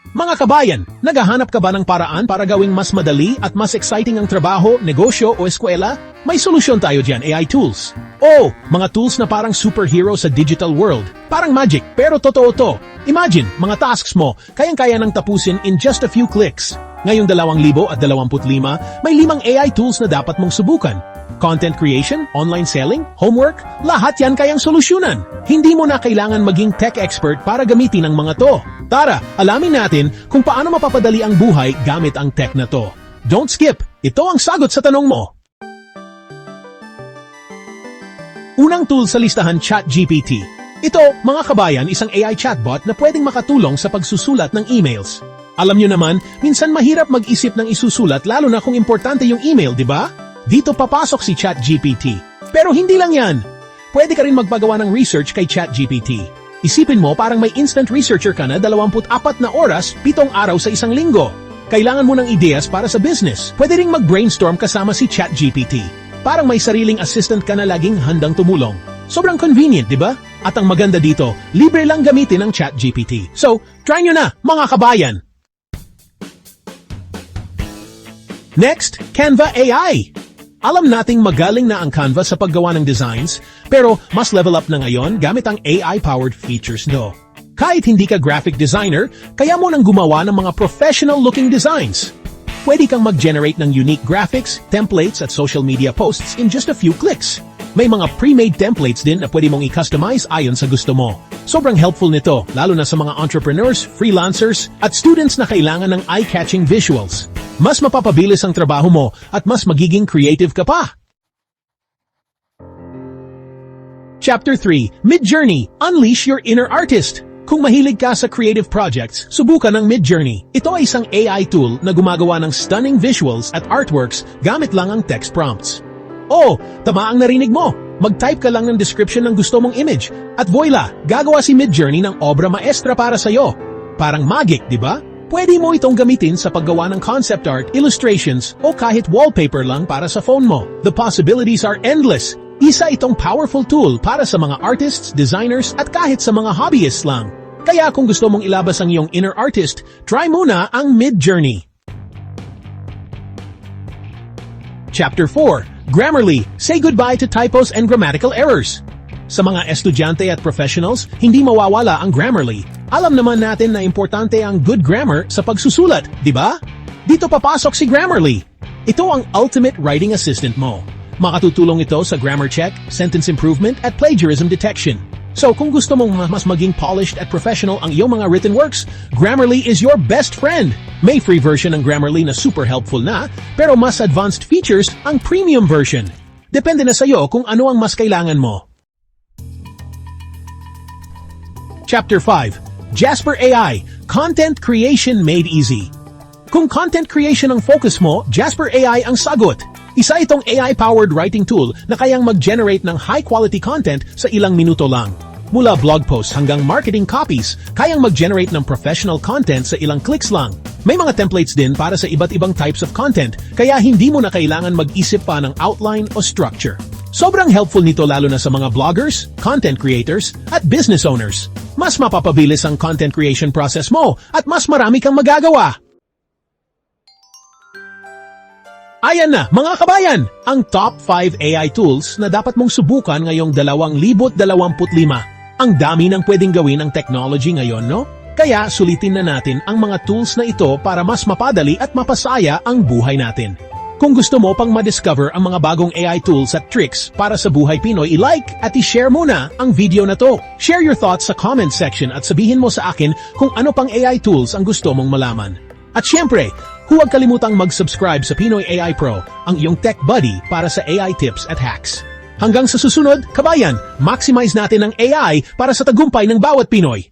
Mga kabayan, naghahanap ka ba ng paraan para gawing mas madali at mas exciting ang trabaho, negosyo o eskwela? May solusyon tayo dyan, AI tools. Oh, mga tools na parang superhero sa digital world. Parang magic, pero totoo to. Imagine, mga tasks mo, kayang-kaya nang tapusin in just a few clicks. Ngayong 2025, may 5 AI tools na dapat mong subukan. Content creation, online selling, homework, lahat yan kayang solusyonan. Hindi mo na kailangan maging tech expert para gamitin ang mga to. Tara, alamin natin kung paano mapapadali ang buhay gamit ang tech na to. Don't skip! Ito ang sagot sa tanong mo. Unang tool sa listahan, ChatGPT. Ito, mga kabayan, isang AI chatbot na pwedeng makatulong sa pagsusulat ng emails. Alam nyo naman, minsan mahirap mag-isip ng isusulat lalo na kung importante yung email, di ba? Dito papasok si ChatGPT. Pero hindi lang yan. Pwede ka rin magpagawa ng research kay ChatGPT. Isipin mo parang may instant researcher ka na 24 na oras, 7 araw sa isang linggo. Kailangan mo ng ideas para sa business. Pwede ring mag-brainstorm kasama si ChatGPT. Parang may sariling assistant ka na laging handang tumulong. Sobrang convenient, di ba? At ang maganda dito, libre lang gamitin ang ChatGPT. So, try nyo na, mga kabayan! Next, Canva AI. Alam nating magaling na ang Canva sa paggawa ng designs, pero mas level up na ngayon gamit ang AI-powered features no. Kahit hindi ka graphic designer, kaya mo nang gumawa ng mga professional-looking designs. Pwede kang mag-generate ng unique graphics, templates at social media posts in just a few clicks. May mga pre-made templates din na pwede mong i-customize ayon sa gusto mo. Sobrang helpful nito, lalo na sa mga entrepreneurs, freelancers, at students na kailangan ng eye-catching visuals. Mas mapapabilis ang trabaho mo at mas magiging creative ka pa. Chapter 3, Midjourney, Unleash Your Inner Artist. Kung mahilig ka sa creative projects, subukan ang Midjourney. Ito ay isang AI tool na gumagawa ng stunning visuals at artworks gamit lang ang text prompts. Oh, tama ang narinig mo. Mag-type ka lang ng description ng gusto mong image at voila, gagawa si Midjourney ng obra maestra para sa'yo. Parang magic, di ba? Pwede mo itong gamitin sa paggawa ng concept art, illustrations, o kahit wallpaper lang para sa phone mo. The possibilities are endless. Isa itong powerful tool para sa mga artists, designers, at kahit sa mga hobbyists lang. Kaya kung gusto mong ilabas ang iyong inner artist, try muna ang Midjourney. Chapter 4, Grammarly, Say Goodbye to Typos and Grammatical Errors. Sa mga estudyante at professionals, hindi mawawala ang Grammarly. Alam naman natin na importante ang good grammar sa pagsusulat, di ba? Dito papasok si Grammarly. Ito ang ultimate writing assistant mo. Makatutulong ito sa grammar check, sentence improvement, at plagiarism detection. So kung gusto mong mas maging polished at professional ang iyong mga written works, Grammarly is your best friend. May free version ng Grammarly na super helpful na, pero mas advanced features ang premium version. Depende na sa'yo kung ano ang mas kailangan mo. Chapter 5, Jasper AI, Content Creation Made Easy. Kung content creation ang focus mo, Jasper AI ang sagot. Isa itong AI-powered writing tool na kayang mag-generate ng high-quality content sa ilang minuto lang. Mula blog posts hanggang marketing copies, kayang mag-generate ng professional content sa ilang clicks lang. May mga templates din para sa iba't ibang types of content, kaya hindi mo na kailangan mag-isip pa ng outline o structure. Sobrang helpful nito lalo na sa mga bloggers, content creators, at business owners. Mas mapapabilis ang content creation process mo at mas marami kang magagawa. Ayan na, mga kabayan, ang top 5 AI tools na dapat mong subukan ngayong 2025. Ang dami ng pwedeng gawin ng technology ngayon, no? Kaya sulitin na natin ang mga tools na ito para mas mapadali at mapasaya ang buhay natin. Kung gusto mo pang ma-discover ang mga bagong AI tools at tricks para sa buhay Pinoy, i-like at i-share muna ang video na to. Share your thoughts sa comment section at sabihin mo sa akin kung ano pang AI tools ang gusto mong malaman. At syempre, huwag kalimutang mag-subscribe sa Pinoy AI Pro, ang iyong tech buddy para sa AI tips at hacks. Hanggang sa susunod, kabayan, maximize natin ang AI para sa tagumpay ng bawat Pinoy.